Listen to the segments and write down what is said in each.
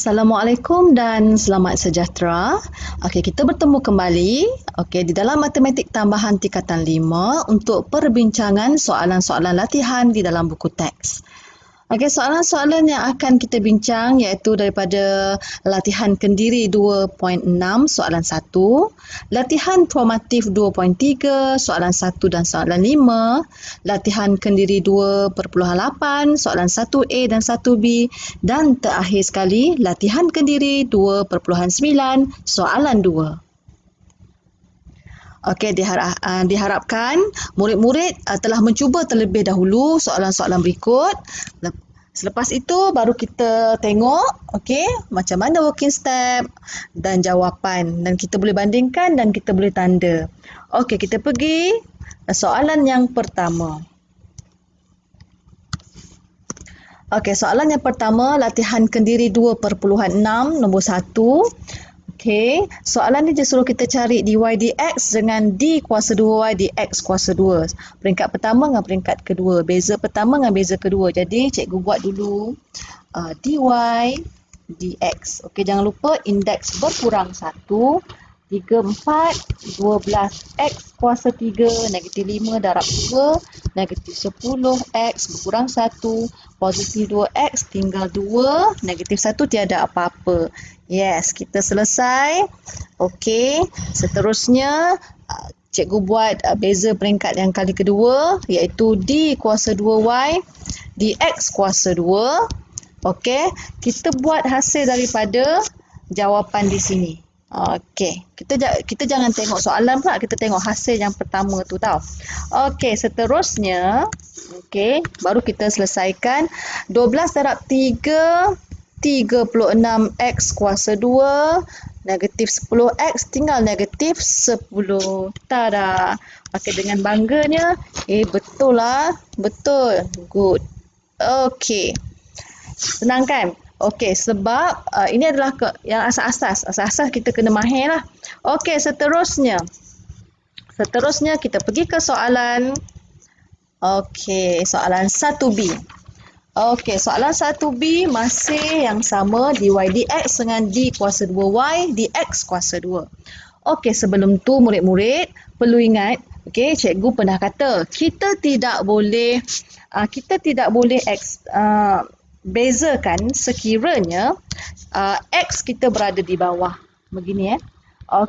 Assalamualaikum dan selamat sejahtera. Okey, kita bertemu kembali di dalam matematik tambahan tingkatan 5 untuk perbincangan soalan-soalan latihan di dalam buku teks. Soalan-soalan yang akan kita bincang iaitu daripada latihan kendiri 2.6 soalan 1, latihan formatif 2.3 soalan 1 dan soalan 5, latihan kendiri 2.8 soalan 1A dan 1B, dan terakhir sekali latihan kendiri 2.9 soalan 2. Diharapkan murid-murid telah mencuba terlebih dahulu soalan-soalan berikut. Selepas itu baru kita tengok macam mana working step dan jawapan, dan kita boleh bandingkan dan kita boleh tanda. Kita pergi soalan yang pertama. Soalan yang pertama, latihan kendiri 2.6 nombor 1. Soalan ni dia suruh kita cari dy dx dengan d kuasa 2y dx kuasa 2. Peringkat pertama dengan peringkat kedua. Beza pertama dengan beza kedua. Jadi cikgu buat dulu dy dx. Jangan lupa indeks berkurang 1. 3, 4, 12x kuasa 3, negatif 5 darab 2, negatif 10x berkurang 1, positif 2x tinggal 2, negatif 1 tiada apa-apa. Yes, kita selesai. Seterusnya cikgu buat beza peringkat yang kali kedua iaitu d kuasa 2y dx kuasa 2. Kita buat hasil daripada jawapan di sini. Kita jangan tengok soalan pula, kita tengok hasil yang pertama tu tau. Seterusnya baru kita selesaikan 12 darab 3, 36x kuasa 2, negatif 10x tinggal negatif 10. Tada. Dengan bangganya, betul lah. Betul. Good. Senang kan? Sebab ini adalah yang asas-asas. Asas-asas kita kena mahir lah. Seterusnya kita pergi ke soalan soalan 1B. Soalan 1B masih yang sama, dy dx dengan d kuasa 2y dx kuasa 2. Sebelum tu murid-murid perlu ingat, cikgu pernah kata kita tidak boleh bezakan sekiranya x kita berada di bawah. Begini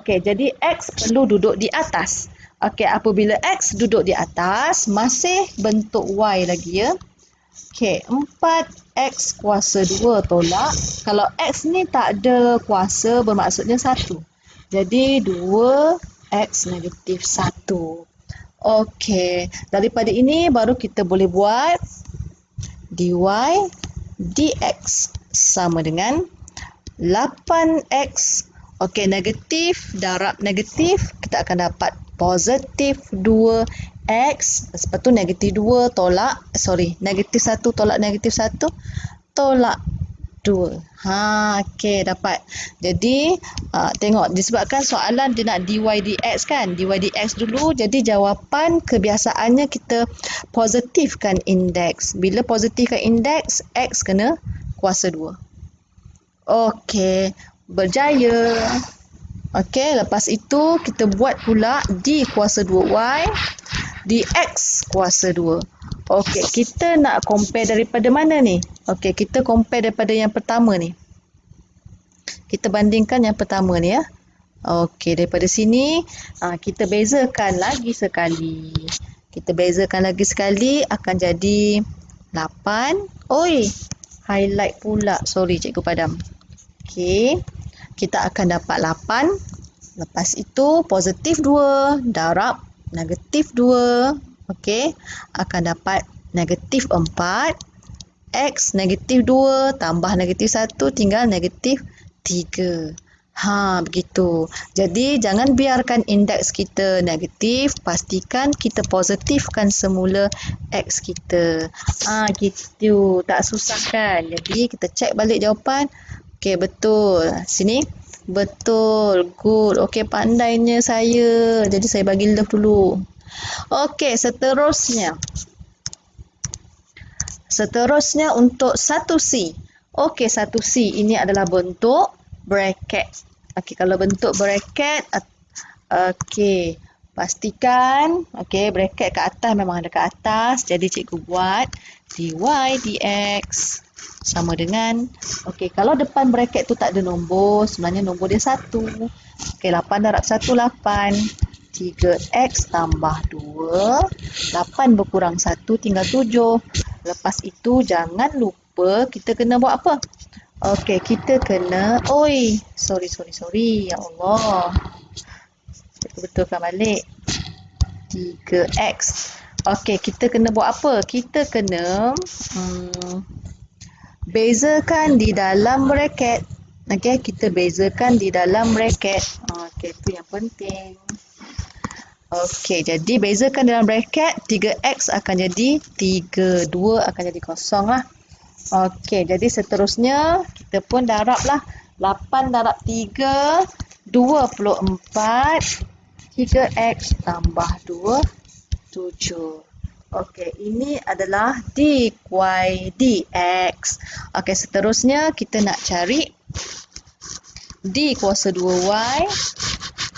jadi x perlu duduk di atas. Apabila x duduk di atas masih bentuk y lagi ya. 4x kuasa 2 tolak. Kalau x ni tak ada kuasa bermaksudnya 1. Jadi 2x negatif 1. Daripada ini baru kita boleh buat dy dx sama dengan 8x. Negatif darab negatif kita akan dapat positif 2x. Lepas tu negatif 2 tolak, negatif 1 tolak negatif 1 tolak 2. Dapat. Jadi tengok, disebabkan soalan dia nak dy dx kan, dy dx dulu, jadi jawapan kebiasaannya kita positifkan indeks. Bila positifkan indeks, x kena kuasa 2. Berjaya. Lepas itu kita buat pula d kuasa 2y dx kuasa 2. Kita nak compare daripada mana ni? Kita compare daripada yang pertama ni. Kita bandingkan yang pertama ni ya. Daripada sini kita bezakan lagi sekali. Akan jadi 8. Highlight pula. Sorry, cikgu padam. Kita akan dapat 8. Lepas itu positif 2 darab negatif 2. Akan dapat negatif 4. X negatif 2 tambah negatif 1 tinggal negatif 3. Begitu. Jadi jangan biarkan indeks kita negatif, pastikan kita positifkan semula x kita. Gitu. Tak susah kan? Jadi kita cek balik jawapan. Betul. Sini. Betul. Good. Pandainya saya. Jadi saya bagi love dulu. Seterusnya untuk 1C. Okey, 1C ini adalah bentuk bracket. Okey, kalau bentuk bracket, okey, pastikan okey bracket kat atas memang ada kat atas. Jadi cikgu buat dy dx sama dengan okey, kalau depan bracket tu tak ada nombor, sebenarnya nombor dia 1. Okey, 8 darab 1 8. 3x tambah 2. 8 berkurang 1 tinggal 7. Lepas itu jangan lupa kita kena buat apa? Okey, kita kena sorry. Ya Allah. Cikgu betulkan balik. 3x. Okey, kita kena buat apa? Kita kena bezakan di dalam bracket. Okey, kita bezakan di dalam bracket. Okey, itu yang penting. Okey, jadi bezakan dalam bracket 3x akan jadi 3, 2 akan jadi kosong lah. Okey, jadi seterusnya kita pun darab lah. 8 darab 3, 24. 3x tambah 2, 7. Okey, ini adalah dy dx. Okey, seterusnya kita nak cari d kuasa 2y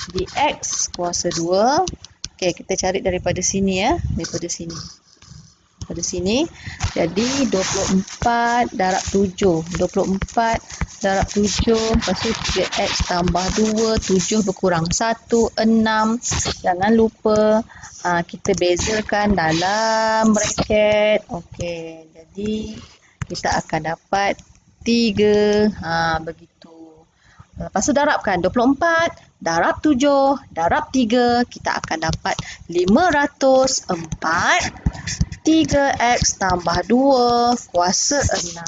dx kuasa 2. Okey, kita cari daripada sini ya. Daripada sini. Pada sini. Jadi 24 darab 7. 24 darab 7. Lepas tu 3x tambah 2. 7 berkurang 1. 6. Jangan lupa kita bezakan dalam bracket. Okey, jadi kita akan dapat 3. Begitu. Lepas tu darabkan 24 darab 7 darab 3, kita akan dapat 504. 3x tambah 2 kuasa 6.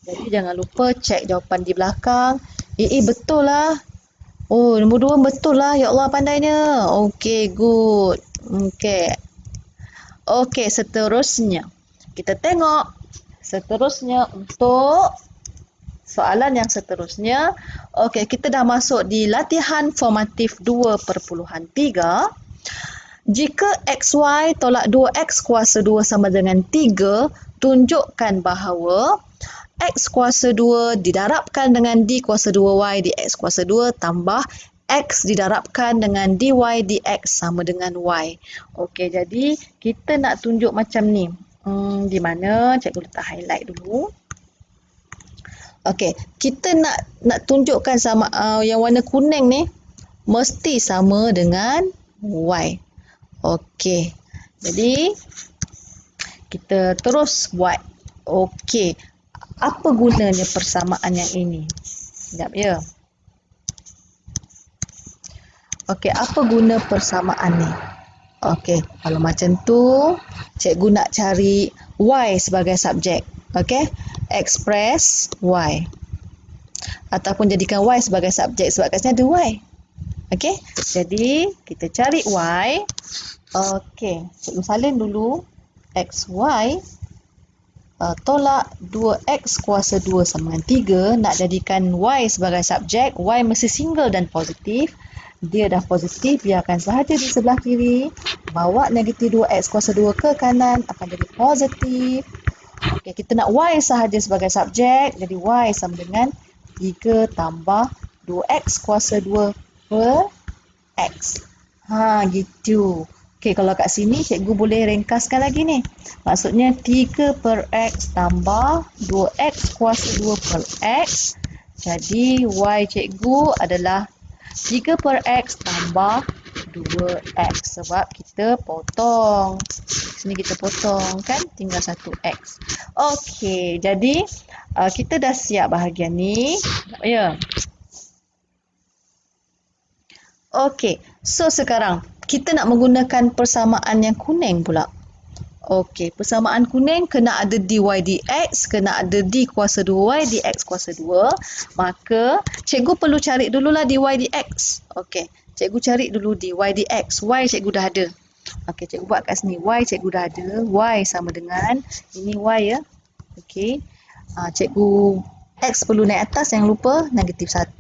Jadi jangan lupa cek jawapan di belakang. Betul lah. Oh, nombor 2 betul lah. Ya Allah, pandainya. Okey, good. Okey. Okey, seterusnya. Kita tengok. Seterusnya untuk soalan yang seterusnya. Okey, kita dah masuk di latihan formatif 2.3. Jika xy tolak 2x kuasa 2 sama dengan 3, tunjukkan bahawa x kuasa 2 didarabkan dengan d kuasa 2y dx kuasa 2 tambah x didarabkan dengan dy dx sama dengan y. Okey, jadi kita nak tunjuk macam ni. Di mana? Cikgu letak highlight dulu. Okey, kita nak tunjukkan sama yang warna kuning ni mesti sama dengan y. Okey. Jadi kita terus buat. Okey. Apa gunanya persamaan yang ini? Sekejap ya. Okey, apa guna persamaan ni? Okey, kalau macam tu cikgu nak cari y sebagai subjek. Okey, express y. Ataupun jadikan y sebagai subjek sebab kat sini ada y. Okey, jadi kita cari y. Okey, cikgu salin dulu. xy tolak 2x kuasa 2 sama dengan 3. Nak jadikan y sebagai subjek, y mesti single dan positif. Dia dah positif, dia akan sahaja di sebelah kiri. Bawa negatif 2x kuasa 2 ke kanan, akan jadi positif. Okey, kita nak y sahaja sebagai subjek. Jadi y sama dengan 3 tambah 2x kuasa 2 per x. Gitu. Okey, kalau kat sini cikgu boleh ringkaskan lagi ni. Maksudnya 3 per x tambah 2x kuasa 2 per x. Jadi y cikgu adalah 3 per x tambah 2x. Sebab kita potong. Sini kita potong kan. Tinggal 1x. Okey, jadi kita dah siap bahagian ni. Ya. Okey, so sekarang kita nak menggunakan persamaan yang kuning pula. Okey, persamaan kuning kena ada dy dx, kena ada d kuasa 2y dx kuasa 2. Maka cikgu perlu cari dululah dy dx. Okey, cikgu cari dulu dy dx. Y cikgu dah ada. Okey, cikgu buat kat sini. Y cikgu dah ada. Y sama dengan, ini y ya. Okey, cikgu x perlu naik atas, jangan lupa. Negatif 1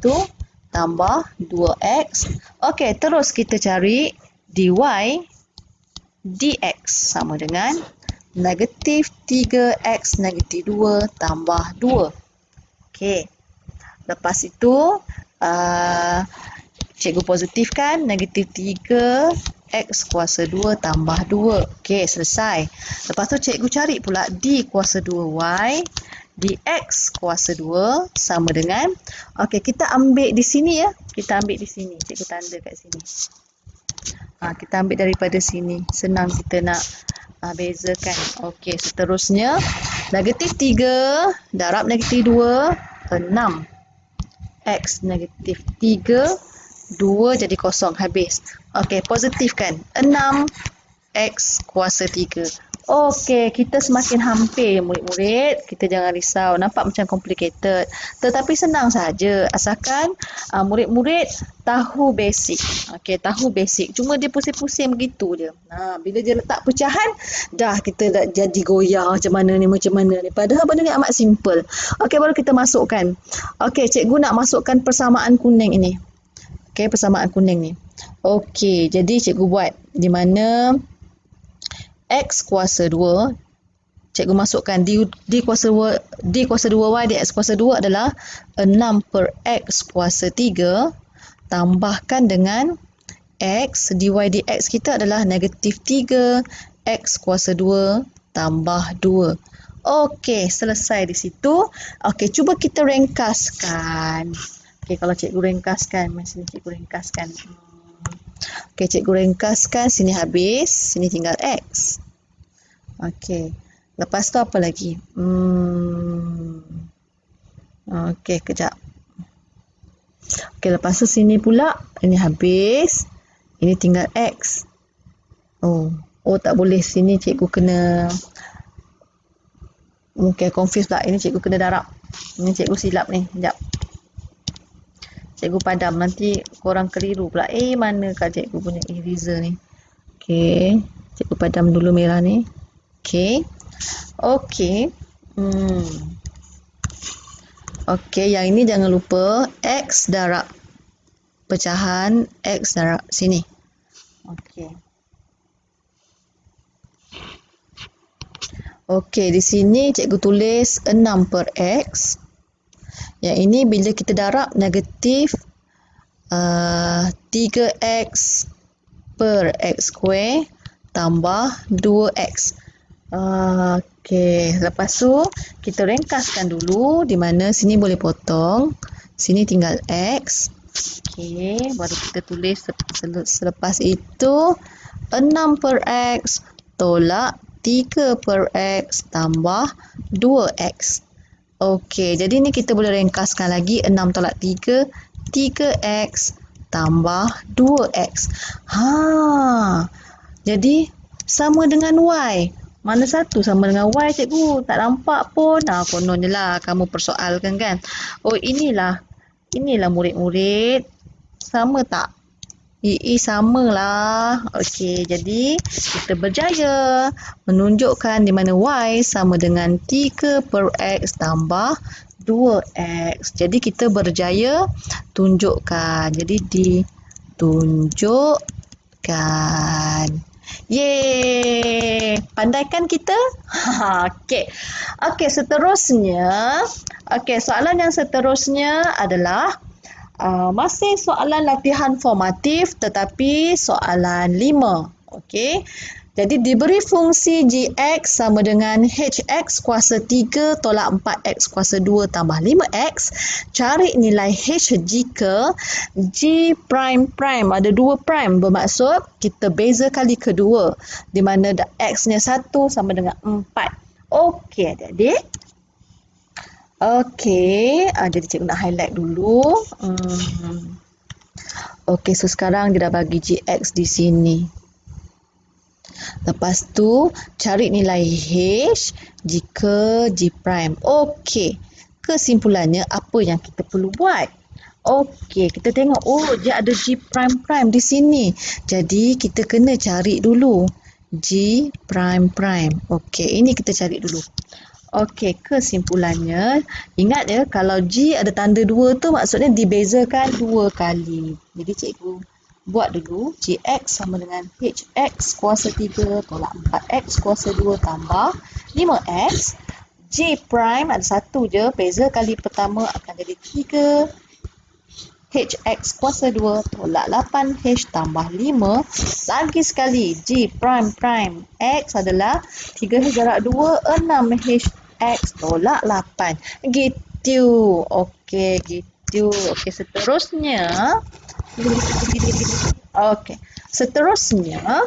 tambah 2x. Okey, terus kita cari dy dx sama dengan negatif 3x negatif 2 tambah 2. Okey. Lepas itu, cikgu positifkan negatif 3 x kuasa 2 tambah 2. Okey, selesai. Lepas tu cikgu cari pula d kuasa 2y dx kuasa 2 sama dengan, okey, kita ambil di sini ya. Kita ambil di sini. Cikgu tanda kat sini. Kita ambil daripada sini. Senang kita nak bezakan. Okey, seterusnya negatif 3 darab negatif 2, 6. X negatif 3, 2 jadi kosong, habis. Okey, positifkan 6 X kuasa 3. Okey, kita semakin hampir murid-murid. Kita jangan risau, nampak macam complicated. Tetapi senang saja, asalkan murid-murid tahu basic. Okey, tahu basic. Cuma dia pusing-pusing begitu je. Bila dia letak pecahan, dah kita dah jadi goyah macam mana ni. Padahal benda ni amat simple. Okey, baru kita masukkan. Okey, cikgu nak masukkan persamaan kuning ini. Okey, persamaan kuning ni. Okey, jadi cikgu buat di mana x kuasa 2, cikgu masukkan d kuasa 2y dx kuasa 2 adalah 6 per x kuasa 3 tambahkan dengan x dy dx kita adalah negatif 3 x kuasa 2 tambah 2. Okey, selesai di situ. Okey, cuba kita ringkaskan. Okey, kalau cikgu ringkaskan, sini cikgu ringkaskan. Okey, cikgu ringkaskan, sini habis, sini tinggal x. Okey, lepas tu apa lagi? Okey, kejap. Okey, lepas tu sini pula, ini habis, ini tinggal x. Oh, tak boleh, sini cikgu kena, mungkin confuse pula, ini cikgu kena darab. Ini cikgu silap ni, sekejap. Cikgu padam, nanti korang keliru pula. Mana kat cikgu punya eraser ni? Okey, cikgu padam dulu merah ni. Okey. Okey. Okey, yang ini jangan lupa x darab pecahan x darab sini. Okey. Okey, di sini cikgu tulis 6 per x. Yang ini bila kita darab negatif 3x per x square tambah 2x. Okey, lepas tu kita ringkaskan dulu di mana sini boleh potong, sini tinggal x. Okey, baru kita tulis selepas itu 6 per x tolak 3 per x tambah 2x. Okey, jadi ni kita boleh ringkaskan lagi 6 tolak 3, 3x tambah 2x. Jadi sama dengan y. Mana satu sama dengan y, cikgu? Tak nampak pun. Kononnya lah kamu persoalkan kan. Oh, inilah murid-murid. Sama tak? Sama lah. Okey, jadi kita berjaya menunjukkan di mana y sama dengan 3 per x tambah 2x. Jadi kita berjaya tunjukkan. Jadi ditunjukkan. Yeay! Pandai kan kita? Okey, seterusnya. Okey, soalan yang seterusnya adalah masih soalan latihan formatif tetapi soalan 5. Okey. Jadi diberi fungsi gx sama dengan hx kuasa 3 tolak 4x kuasa 2 tambah 5x. Cari nilai h jika g prime ada 2 prime, bermaksud kita beza kali kedua di mana x-nya 1 sama dengan 4. Okey adik-adik. Okey, jadi cikgu nak highlight dulu. Okey, so sekarang dia dah bagi gx di sini. Lepas tu cari nilai h jika g prime. Okey, kesimpulannya apa yang kita perlu buat? Okey, kita tengok, dia ada g prime di sini. Jadi kita kena cari dulu g prime. Okey, ini kita cari dulu. Okey, kesimpulannya, ingat ya, kalau G ada tanda 2 tu maksudnya dibezakan 2 kali. Jadi cikgu Buat dulu Gx sama dengan Hx kuasa 3 tolak 4x kuasa 2 tambah 5x. J prime ada satu je, beza kali pertama akan jadi 3 Hx kuasa 2 tolak 8h tambah 5. Lagi sekali G prime prime X adalah 3h darab 2 6hx tolak 8. Gitu. Okey, gitu. Okey, seterusnya. Okey, seterusnya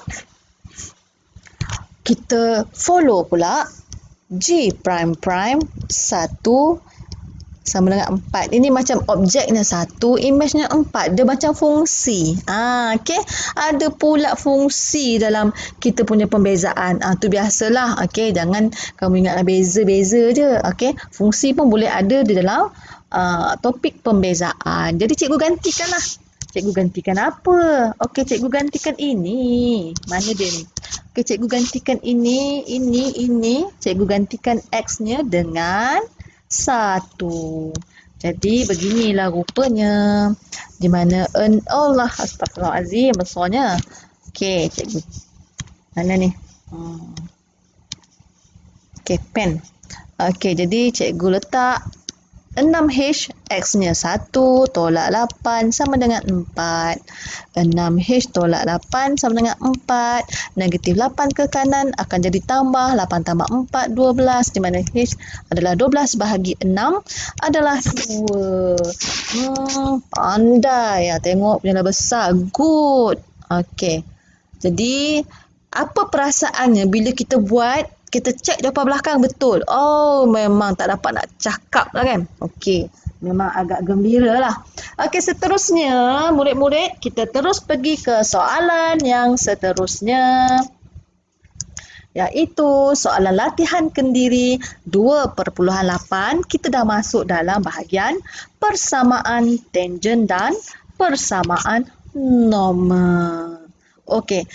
kita follow pula G prime prime 1 sama dengan 4. Ini macam objeknya 1, imejnya 4. Dia macam fungsi. Okey. Ada pula fungsi dalam kita punya pembezaan. Tu biasalah. Okey, jangan kamu ingatlah beza-beza je. Okey. Fungsi pun boleh ada di dalam topik pembezaan. Jadi cikgu gantikanlah. Cikgu gantikan apa? Okey, cikgu gantikan ini. Mana dia ni? Okey, cikgu gantikan ini. Cikgu gantikan X-nya dengan 1. Jadi beginilah rupanya. Di mana Allah, astagfirullahalazim, besarnya. Okey, cikgu. Mana ni? Okey, pen. Okey, jadi cikgu letak 6h, X-nya 1 tolak 8 sama dengan 4. 6h tolak 8 sama dengan 4. Negatif 8 ke kanan akan jadi tambah. 8 tambah 4, 12. Di mana H adalah 12 bahagi 6 adalah 2. Pandai ya. Tengok punya dah besar. Good. Okey. Jadi, apa perasaannya bila kita buat, kita cek jawapan belakang betul. Oh, memang tak dapat nak cakap lah kan. Okey, memang agak gembira lah. Okey, seterusnya murid-murid, kita terus pergi ke soalan yang seterusnya. Iaitu soalan latihan kendiri 2.8. Kita dah masuk dalam bahagian persamaan tangent dan persamaan normal. Okey.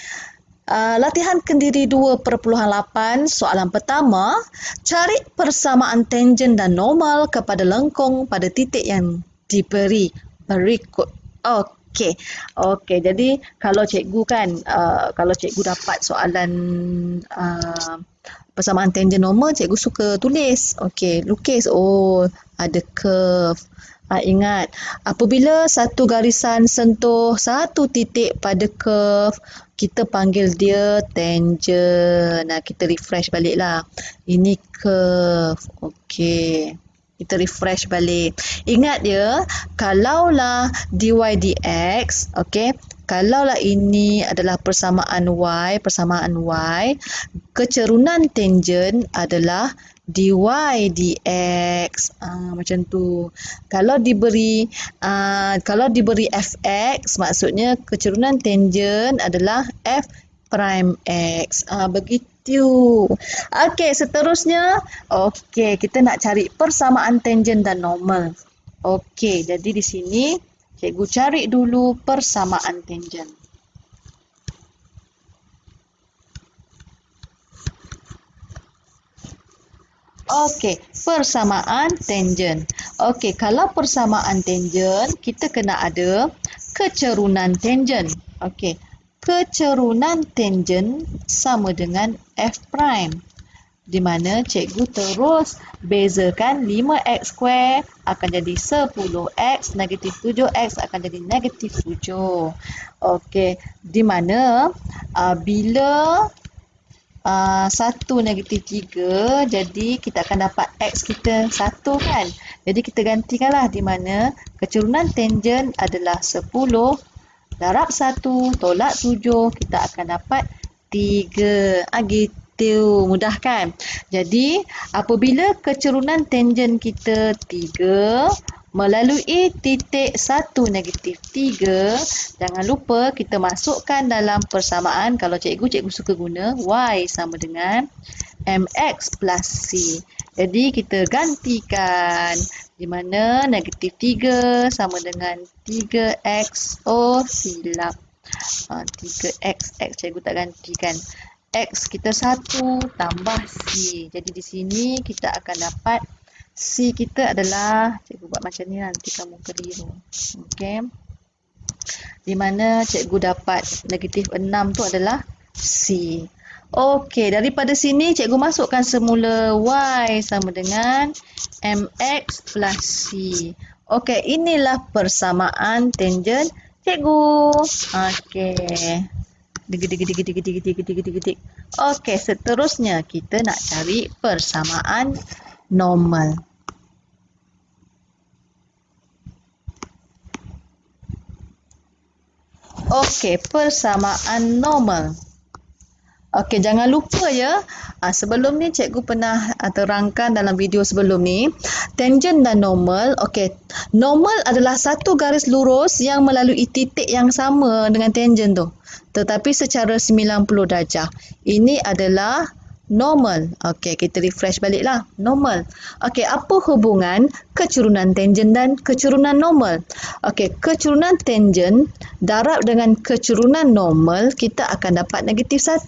Latihan kendiri 2.8, soalan pertama, cari persamaan tangent dan normal kepada lengkung pada titik yang diberi berikut. Okey, jadi kalau cikgu kan, kalau cikgu dapat soalan persamaan tangent normal, cikgu suka tulis. Okey, lukis. Oh, ada curve. Ingat, apabila satu garisan sentuh satu titik pada curve, kita panggil dia tangent. Kita refresh balik lah. Ini curve. Okey. Kita refresh balik. Ingat dia, kalaulah dy dx, okey, kalaulah ini adalah persamaan y, kecerunan tangent adalah dy dx. Macam tu. Kalau diberi fx, maksudnya kecerunan tangent adalah f prime x. Begitu. Okey, seterusnya. Okey, kita nak cari persamaan tangent dan normal. Okey, jadi di sini cikgu cari dulu persamaan tangent. Okey, persamaan tangent. Okey, kalau persamaan tangent, kita kena ada kecerunan tangent. Okey, kecerunan tangent sama dengan f prime. Di mana cikgu terus bezakan 5x square akan jadi 10x, negatif 7x akan jadi negatif 7. Okey, di mana bila 1 negatif 3, jadi kita akan dapat x kita 1 kan. Jadi kita gantikanlah, di mana kecerunan tangent adalah 10 darab 1 tolak 7, kita akan dapat 3. Gitu, mudah kan? Jadi apabila kecerunan tangent kita 3 melalui titik 1 negatif 3, jangan lupa kita masukkan dalam persamaan. Kalau cikgu suka guna y sama dengan mx plus c. Jadi kita gantikan, di mana negatif 3 sama dengan 3x. Oh, silap. 3x, cikgu tak gantikan. X kita 1 tambah c. Jadi di sini kita akan dapat C kita adalah, cikgu buat macam ni nanti kamu keliru. Okey. Di mana cikgu dapat negatif 6 tu adalah C. Okey, daripada sini cikgu masukkan semula Y sama dengan MX plus C. Okey, inilah persamaan tangent cikgu. Okey. Dig. Okey, seterusnya kita nak cari persamaan normal. Okey, persamaan normal. Okey, jangan lupa ya, sebelum ni cikgu pernah terangkan dalam video sebelum ni, tangent dan normal. Okey, normal adalah satu garis lurus yang melalui titik yang sama dengan tangent tu, tetapi secara 90 darjah. Ini adalah normal. Okey, kita refresh baliklah. Normal. Okey, apa hubungan kecurunan tangent dan kecurunan normal? Okey, kecurunan tangent darab dengan kecurunan normal, kita akan dapat negatif 1.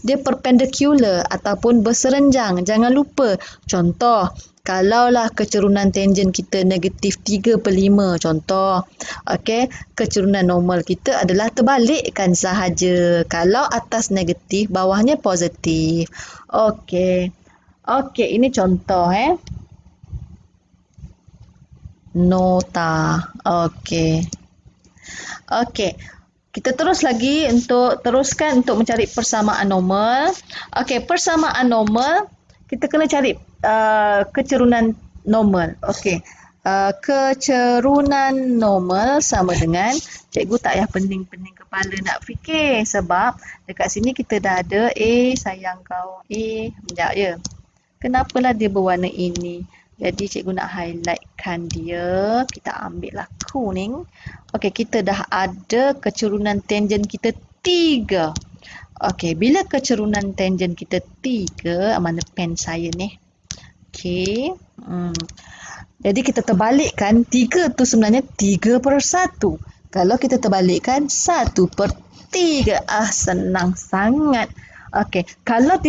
Dia perpendicular ataupun berserenjang. Jangan lupa. Contoh, kalaulah kecurunan tangent kita negatif 3/5 contoh. Okey, kecurunan normal kita adalah terbalikkan sahaja. Kalau atas negatif, bawahnya positif. Okey. Okey, ini contoh nota. Okey. Okey. Kita terus lagi untuk mencari persamaan normal. Okey, persamaan normal kita kena cari kecerunan normal. Okey. Kecerunan normal sama dengan, cikgu tak payah pening-pening kepala nak fikir sebab dekat sini kita dah ada A sayang kau. Sekejap ya. Kenapalah dia berwarna ini? Jadi cikgu nak highlightkan dia. Kita ambil lah kuning. Okey, kita dah ada kecerunan tangent kita 3. Okey, bila kecerunan tangent kita 3, mana pen saya ni? Okey. Jadi kita terbalikkan 3 tu sebenarnya 3/1. Kalau kita terbalikkan 1/3. Senang sangat. Okey, kalau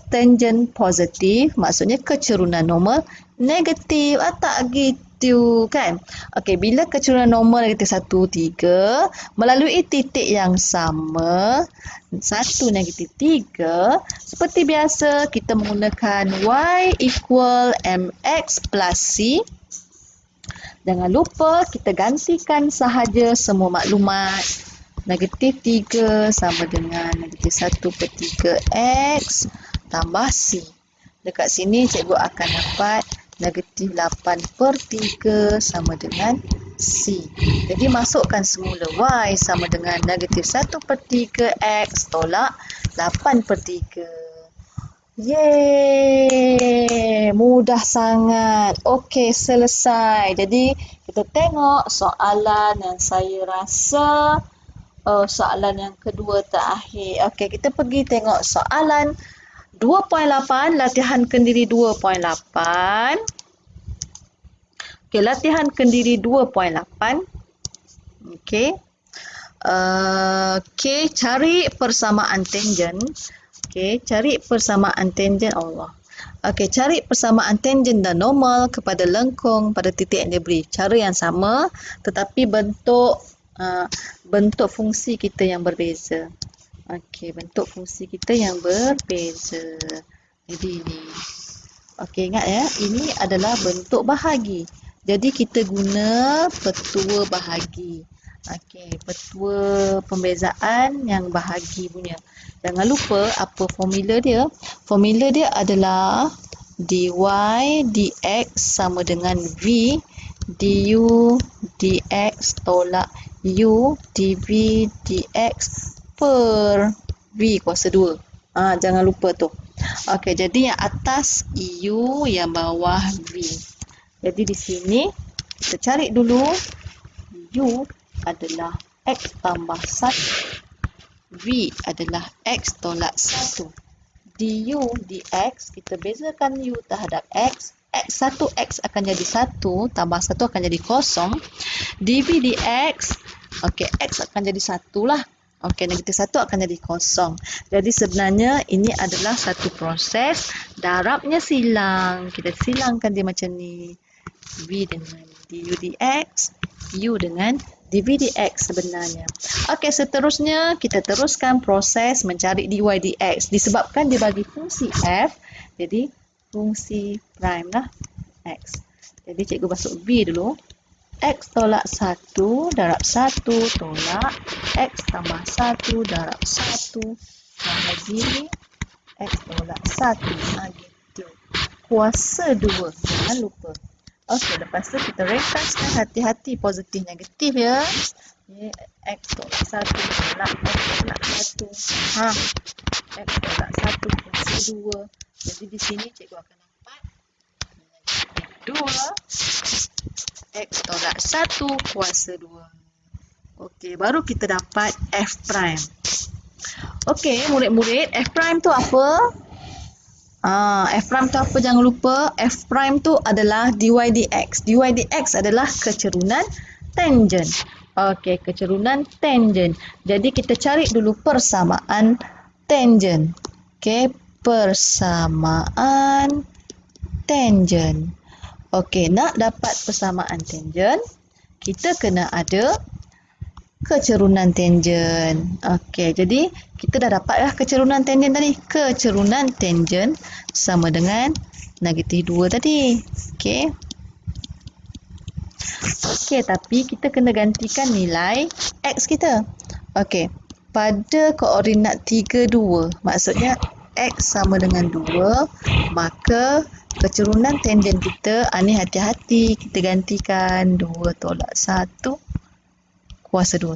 tangent positif, maksudnya kecerunan normal negatif. Tak gitu kan? Okey, bila kecerunan normal negatif 1, 3 melalui titik yang sama 1, negatif 3, seperti biasa kita menggunakan Y equal MX plus C. Jangan lupa kita gantikan sahaja semua maklumat. Negatif 3 sama dengan negatif 1/3 X tambah C. Dekat sini cikgu akan dapat negatif 8/3 sama dengan C. Jadi masukkan semula Y sama dengan negatif 1/3 X tolak 8/3. Yeay, mudah sangat. Okey, selesai. Jadi kita tengok soalan yang saya rasa soalan yang kedua terakhir. Okey, kita pergi tengok soalan 2.8, latihan kendiri 2.8. Okey, latihan kendiri 2.8. Okey. Okey, cari persamaan tangent. Okey, cari persamaan tangent Okey, cari persamaan tangent dan normal kepada lengkung pada titik yang diberi. Cara yang sama tetapi bentuk fungsi kita yang berbeza. Okey, bentuk fungsi kita yang berbeza. Jadi ini. Okey, ingat ya, ini adalah bentuk bahagi. Jadi kita guna petua bahagi. Okey, petua pembezaan yang bahagi punya. Jangan lupa apa formula dia. Formula dia adalah dy dx sama dengan v du dx tolak u dv dx per v kuasa 2. Jangan lupa tu. Okey, jadi yang atas u, yang bawah v. Jadi di sini kita cari dulu u adalah x tambah 1. V adalah X tolak 1. Du dx, kita bezakan U terhadap X. 1X akan jadi 1, tambah 1 akan jadi kosong. dV dx, okey, X akan jadi 1 lah. Okey, negatif 1 akan jadi kosong. Jadi sebenarnya ini adalah satu proses darabnya silang. Kita silangkan dia macam ni. V dengan du dx, U dengan dx sebenarnya. Okey, seterusnya kita teruskan proses mencari dy dx. Disebabkan dia bagi fungsi f, jadi fungsi prime lah x. Jadi cikgu masuk B dulu. X tolak 1 darab 1 tolak X tambah 1 darab 1 bagi X tolak 1. Gitu. Kuasa 2. Jangan lupa. Okey, lepas tu kita ringkaskan, hati-hati positif negatif ya. X tolak 1 tolak X tolak 1. X tolak 1 kuasa 2. Jadi di sini cikgu akan dapat 2 X tolak 1 kuasa 2. Okey, baru kita dapat F prime. Okey, murid-murid, F prime tu apa? F prime tu apa? Jangan lupa, F prime tu adalah dy dx. dy dx adalah kecerunan tangent. Okey, kecerunan tangent. Jadi kita cari dulu persamaan tangent. Okey, persamaan tangent. Okey, nak dapat persamaan tangent, kita kena ada kecerunan tangent. Okey, jadi kita dah dapatlah kecerunan tangent tadi. Kecerunan tangent sama dengan negatif 2 tadi. Okey. Okey, tapi kita kena gantikan nilai X kita. Okey, pada koordinat 3, 2, maksudnya X sama dengan 2, maka kecerunan tangent kita, ni hati-hati, kita gantikan 2 tolak 1 kuasa 2.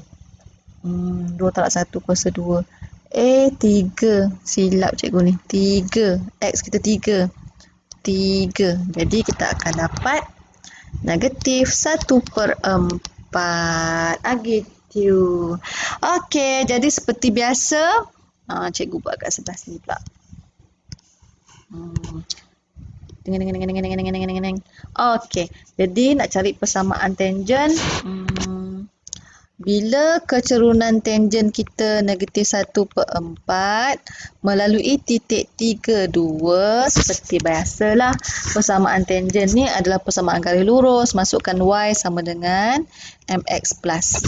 2 tolak 1 kuasa 2. 3. Silap cikgu ni. 3. X kita 3. 3. Jadi kita akan dapat negatif 1/4. Gitu. Okey, jadi seperti biasa, cikgu buat kat sebelah sini pula. Okey, jadi nak cari persamaan tangent. Bila kecerunan tangent kita negatif 1/4 melalui titik 3, 2, seperti biasalah, persamaan tangent ni adalah persamaan garis lurus. Masukkan y sama dengan mx plus c.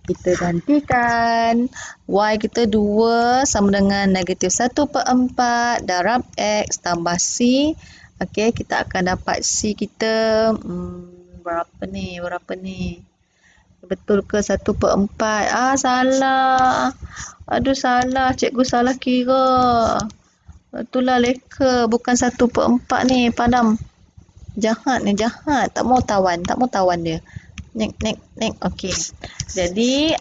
Kita gantikan y kita 2 sama dengan negatif 1/4 darab x tambah c. Okey, kita akan dapat c kita berapa ni? Betul ke 1/4? Salah. Aduh, salah. Cikgu salah kira. Itulah leka. Bukan 1/4 ni. Padam. Jahat ni, jahat. Tak mau tawan dia. Nek. Okey. Jadi,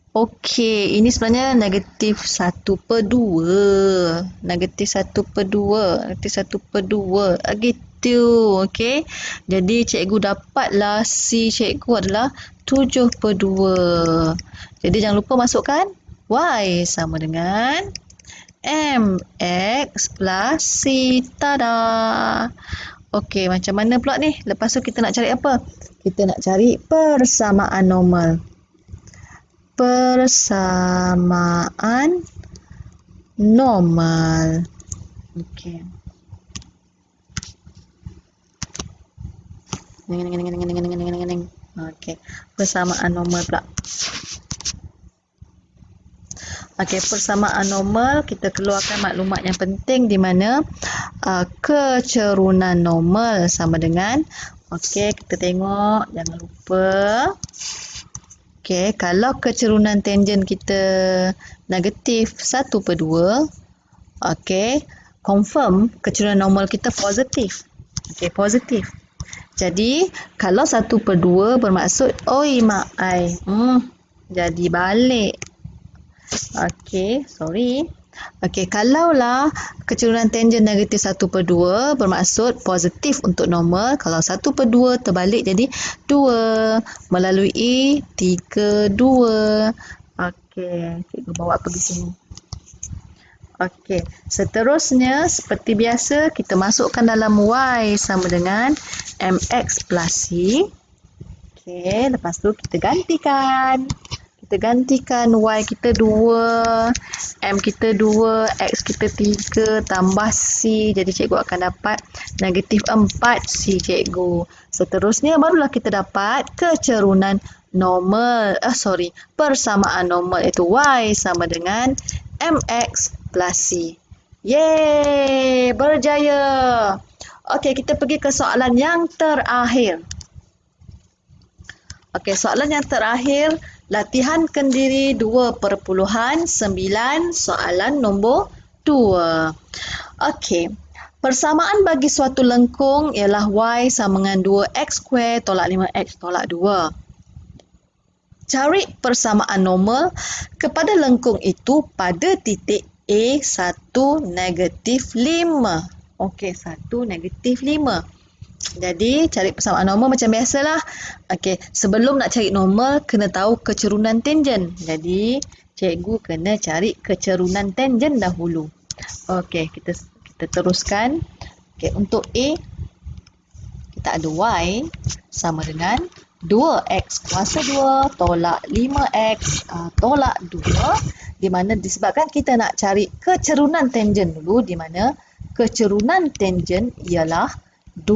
okey. Ini sebenarnya negatif 1/2. Negatif 1/2. Gitu. Okey. Jadi cikgu dapatlah C cikgu adalah 7/2. Jadi jangan lupa masukkan Y sama dengan MX plus C. Tada. Okey, macam mana pula ni? Lepas tu kita nak cari apa? Kita nak cari persamaan normal. Persamaan normal. Okey. Okey, persamaan normal pula. Okey, persamaan normal, kita keluarkan maklumat yang penting di mana kecerunan normal sama dengan, okey, kita tengok, jangan lupa. Okey, kalau kecerunan tangent kita negatif 1/2, okey, confirm kecerunan normal kita positif. Okey, positif. Jadi, kalau 1/2 bermaksud, mak ai. Jadi balik. Okey, sorry. Okey, kalaulah kecerunan tangent negatif 1/2 bermaksud positif untuk normal. Kalau 1/2 terbalik jadi 2 melalui 3, 2. Okey, cikgu bawa pergi sini. Okey, seterusnya seperti biasa kita masukkan dalam Y sama dengan MX plus C. Okey, lepas tu kita gantikan. Kita gantikan y kita 2, m kita 2, x kita 3 tambah c. Jadi cikgu akan dapat negatif 4c cikgu. Seterusnya barulah kita dapat kecerunan normal. Persamaan normal iaitu y sama dengan mx plus c. Yeay, berjaya. Okey, kita pergi ke soalan yang terakhir. Okey, soalan yang terakhir, latihan kendiri 2.9, soalan nombor 2. Okey, persamaan bagi suatu lengkung ialah y sama dengan 2x square tolak 5x tolak 2. Cari persamaan normal kepada lengkung itu pada titik A1 negatif 5. Okey, 1 negatif 5. Jadi, cari persamaan normal macam biasalah. Okey, sebelum nak cari normal, kena tahu kecerunan tangent. Jadi, cikgu kena cari kecerunan tangent dahulu. Okey, kita teruskan. Okey, untuk A, kita ada y sama dengan 2x kuasa 2 tolak 5x tolak 2, di mana disebabkan kita nak cari kecerunan tangent dulu, di mana kecerunan tangent ialah dy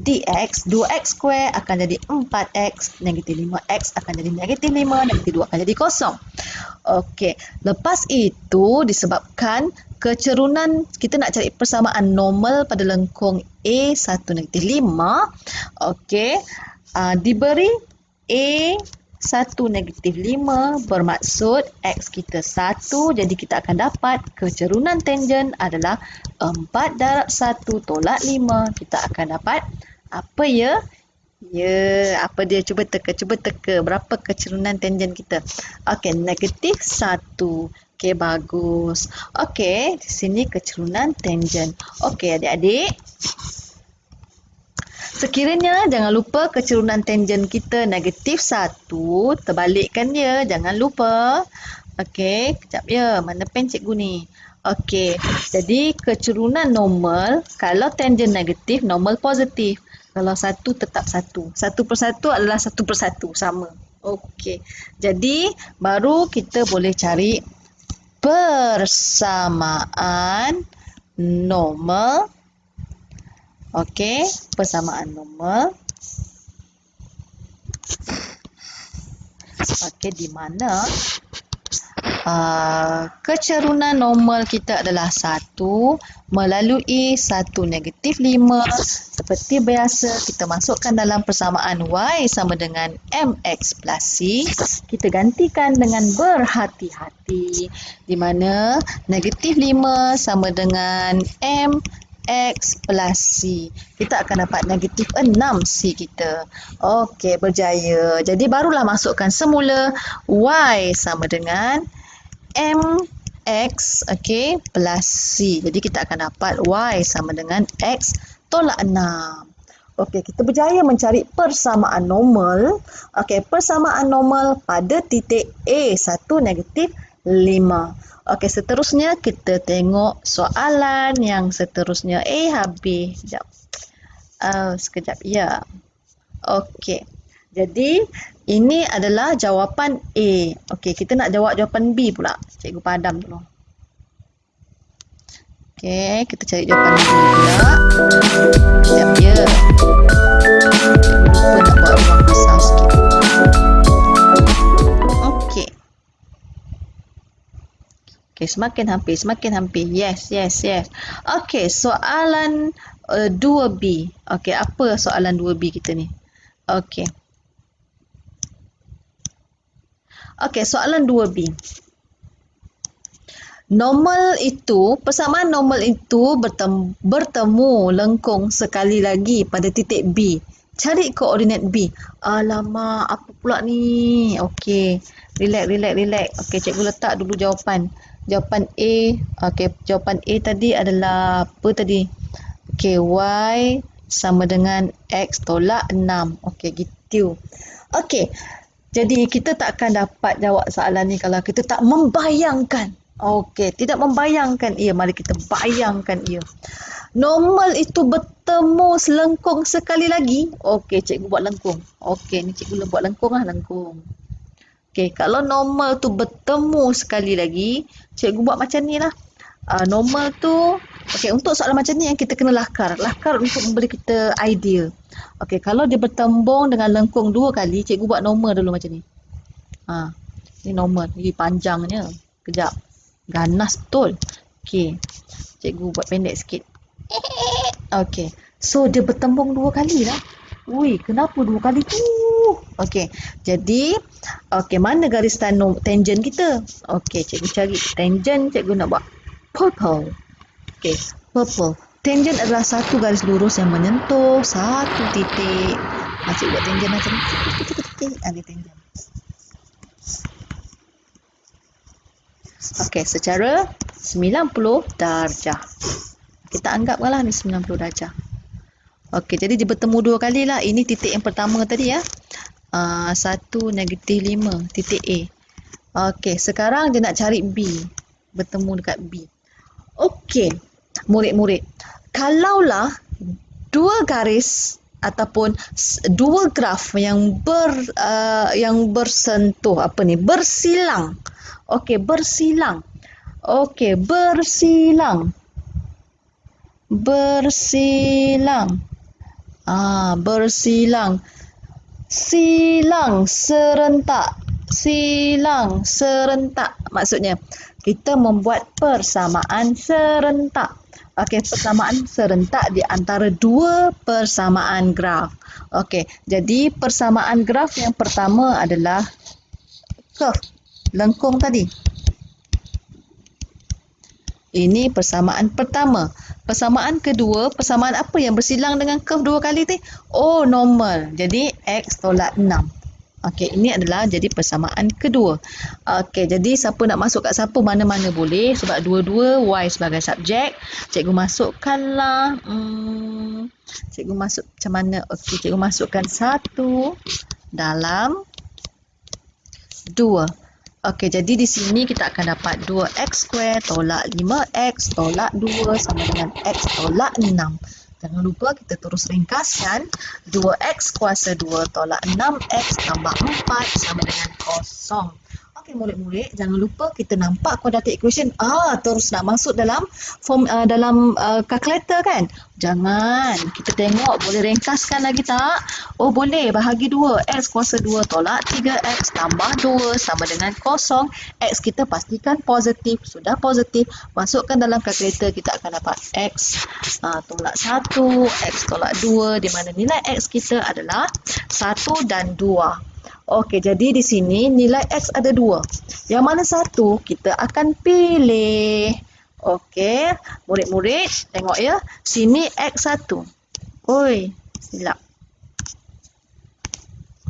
dx, 2x square akan jadi 4x, negatif 5x akan jadi negatif 5, negatif 2 akan jadi kosong. Okey, lepas itu disebabkan kecerunan, kita nak cari persamaan normal pada lengkung A1 negatif 5. Okey, diberi A1 negatif 5 bermaksud X kita 1, jadi kita akan dapat kecerunan tangent adalah 4 darab 1 tolak 5. Kita akan dapat apa ya? Ya, apa dia? Cuba teka. Berapa kecerunan tangent kita? Okey, negatif 1. Okey, bagus. Okey, di sini kecerunan tangent. Okey, adik-adik. Sekiranya jangan lupa kecerunan tangent kita negatif 1, terbalikkan dia, jangan lupa. Okey, kejap ya, mana pen cikgu ni? Okey, jadi kecerunan normal, kalau tangent negatif, normal positif. Kalau 1 tetap 1. 1/1 adalah 1/1, sama. Okey, jadi baru kita boleh cari persamaan normal. Okey, persamaan normal. Okey, di mana kecerunan normal kita adalah 1 melalui 1 negatif 5. Seperti biasa, kita masukkan dalam persamaan y sama dengan mx plus c. Kita gantikan dengan berhati-hati, di mana negatif 5 sama dengan mx plus c. Kita akan dapat negatif 6c kita. Okey, berjaya. Jadi barulah masukkan semula y sama dengan mx, okey, plus c. Jadi kita akan dapat y sama dengan x tolak 6. Okey, kita berjaya mencari persamaan normal. Okey, persamaan normal pada titik A1 negatif 5. Okey, seterusnya kita tengok soalan yang seterusnya. Habis. Sekejap ya. Okey. Jadi, ini adalah jawapan A. Okey, kita nak jawab jawapan B pula. Cikgu padam dulu. Okey, kita cari jawapan B pula. Sekejap ya. Lupa nak buat ruang besar sikit. Okey. Okey, semakin hampir. Yes. Okey, soalan 2B. Okey, apa soalan 2B kita ni? Okey. Okey, soalan 2B. Persamaan normal itu bertemu lengkung sekali lagi pada titik B. Cari koordinat B. Alamak, apa pula ni? Okey, relax. Okey, cikgu letak dulu jawapan. Jawapan A. Okey, jawapan A tadi adalah apa tadi? Okey, Y sama dengan X tolak 6. Okey, gitu. Okey. Jadi, kita tak akan dapat jawab soalan ni kalau kita tak membayangkan. Okey, tidak membayangkan ia. Mari kita bayangkan ia. Normal itu bertemu selengkung sekali lagi. Okey, cikgu buat lengkung. Okey, ni cikgu buat lengkung lah, lengkung. Okey, kalau normal tu bertemu sekali lagi, cikgu buat macam ni lah. Normal tu, okey, untuk soalan macam ni yang kita kena lakar. Lakar untuk memberi kita idea. Okey, kalau dia bertembung dengan lengkung 2 kali, cikgu buat normal dulu macam ni. Ni normal. Ni panjangnya. Kejap. Ganas betul. Okey. Cikgu buat pendek sikit. Okey. So, dia bertembung 2 kali lah. Ui, kenapa 2 kali tu? Okey. Jadi, okey, mana garis tangent kita? Okey, cikgu cari tangent. Cikgu nak buat purple. Okey, purple. Tangent adalah satu garis lurus yang menyentuh satu titik. Cikgu buat tangent macam ni. Titik. Ada tangent. Okey, secara 90 darjah. Kita anggaplah ni 90 darjah. Okey, jadi dia bertemu 2 kali lah. Ini titik yang pertama tadi ya. 1, -5, titik A. Okey, sekarang dia nak cari B. Bertemu dekat B. Okey, murid-murid. Kalaulah 2 garis ataupun 2 graf yang bersentuh, bersilang. Okey, bersilang. Okey, bersilang. Bersilang. Silang serentak. Maksudnya, kita membuat persamaan serentak. Okey, persamaan serentak di antara 2 persamaan graf. Okey, jadi persamaan graf yang pertama adalah curve, lengkung tadi. Ini persamaan pertama. Persamaan kedua, persamaan apa yang bersilang dengan curve 2 kali ni? Oh, normal. Jadi, X tolak 6. Okey, ini adalah jadi persamaan kedua. Okey, jadi siapa nak masuk kat siapa, mana-mana boleh. Sebab dua-dua Y sebagai subjek. Cikgu masukkanlah. Cikgu masuk macam mana? Okey, cikgu masukkan 1 dalam 2. Okey, jadi di sini kita akan dapat 2x² tolak 5x tolak 2 sama dengan x tolak 6. Jangan lupa kita terus ringkaskan. 2x kuasa 2 tolak 6x tambah 4 sama dengan 0. Okey, murid-murid, jangan lupa kita nampak quadratic equation. Terus nak masuk dalam form calculator kan? Jangan. Kita tengok boleh ringkaskan lagi tak? Oh, boleh. Bahagi 2. X kuasa 2 tolak 3x tambah 2 sama dengan 0. X kita pastikan positif. Sudah positif. Masukkan dalam calculator, kita akan dapat X tolak 1, X tolak 2, di mana nilai X kita adalah 1 dan 2. Okey, jadi di sini nilai X ada 2. Yang mana satu kita akan pilih. Okey, murid-murid tengok ya. Sini X1. Oi, silap.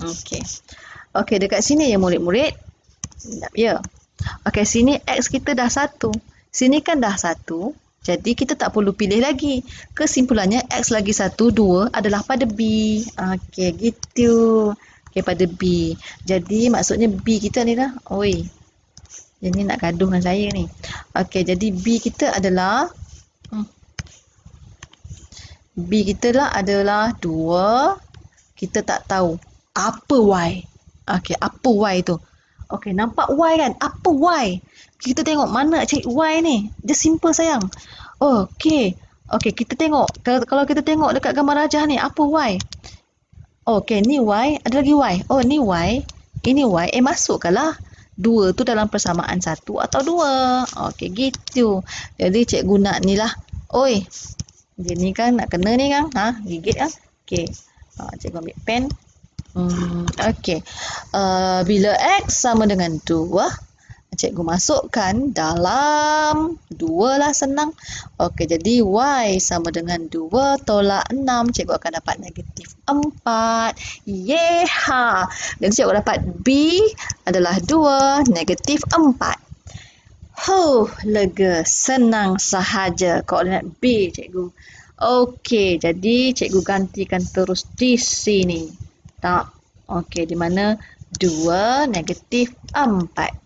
Okey. Okey, dekat sini ya murid-murid. Silap ya. Okey, sini X kita dah 1. Sini kan dah 1. Jadi kita tak perlu pilih lagi. Kesimpulannya X lagi 1, 2 adalah pada B. Okey, gitu. Okey, pada B. Jadi maksudnya B kita ni lah. Oi. Jadi nak gaduh dengan saya ni. Okey, jadi B kita adalah adalah 2. Kita tak tahu apa Y. Okey, apa Y tu? Okey, nampak Y kan? Apa Y? Kita tengok mana nak cari Y ni. Dia simple sayang. Okey. Okey, kita tengok. Kalau kita tengok dekat gambar rajah ni, apa Y? Okey, ni Y, ada lagi Y. Oh, ni Y. Ini Y. Masukkanlah 2 tu dalam persamaan 1 atau 2. Okey, gitu. Jadi cikgu nak ni lah. Oi. Dia ni kan nak kena ni kan? Gigit kan? Okey. Cikgu ambil pen. Okey. Bila X sama dengan 2, cikgu masukkan dalam 2 lah, senang. Okey, jadi Y sama dengan 2 tolak 6. Cikgu akan dapat negatif 4. Yeha! Jadi cikgu dapat B adalah 2, negatif 4. Lega. Senang sahaja koordinat B cikgu. Okey, jadi cikgu gantikan terus di sini. Tak. Okey, di mana 2, negatif 4.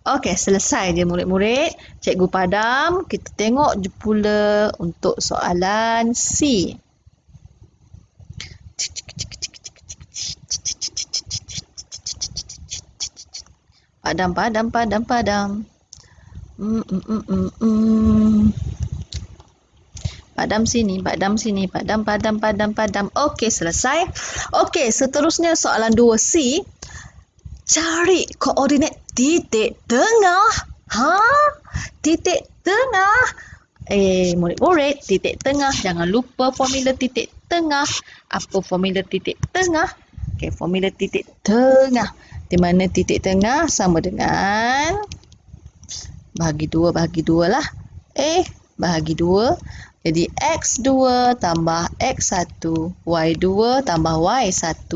Okey, selesai je murid-murid. Cikgu padam. Kita tengok je pula untuk soalan C. Padam, padam, padam, padam. Mm, mm, mm, mm, mm. Padam sini, padam sini, padam, padam, padam, padam. Okey, selesai. Okey, seterusnya soalan 2C. Cari koordinat titik tengah. Ha? Titik tengah. Murid-murid, titik tengah. Jangan lupa formula titik tengah. Apa formula titik tengah? Okey, formula titik tengah. Di mana titik tengah sama dengan bahagi 2 lah. Bahagi 2. Jadi X2 tambah X1. Y2 tambah Y1.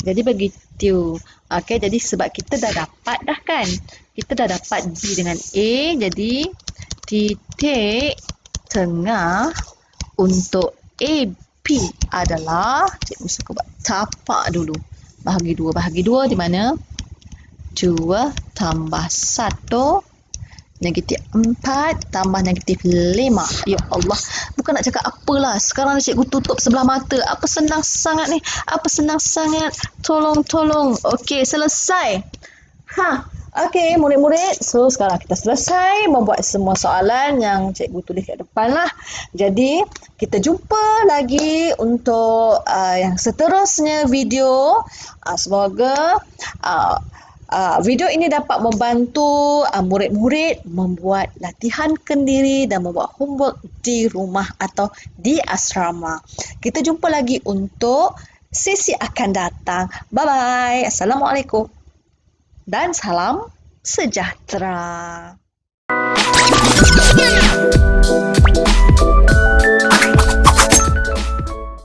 Jadi begitu. Okey, jadi sebab kita dah dapat dah kan. Kita dah dapat B dengan A. Jadi titik tengah untuk AB adalah, cikgu suka buat tapak dulu. Bahagi 2. Bahagi 2 di mana? 2 tambah 1 negatif 4 tambah negatif 5. Ya Allah, bukan nak cakap apalah. Sekarang cikgu tutup sebelah mata. Apa senang sangat ni? Apa senang sangat? Tolong. Okey, selesai. Okey, murid-murid. So, sekarang kita selesai membuat semua soalan yang cikgu tulis kat depan lah. Jadi, kita jumpa lagi untuk yang seterusnya video. Semoga video ini dapat membantu murid-murid membuat latihan kendiri dan membuat homework di rumah atau di asrama. Kita jumpa lagi untuk sesi akan datang. Bye-bye. Assalamualaikum. Dan salam sejahtera.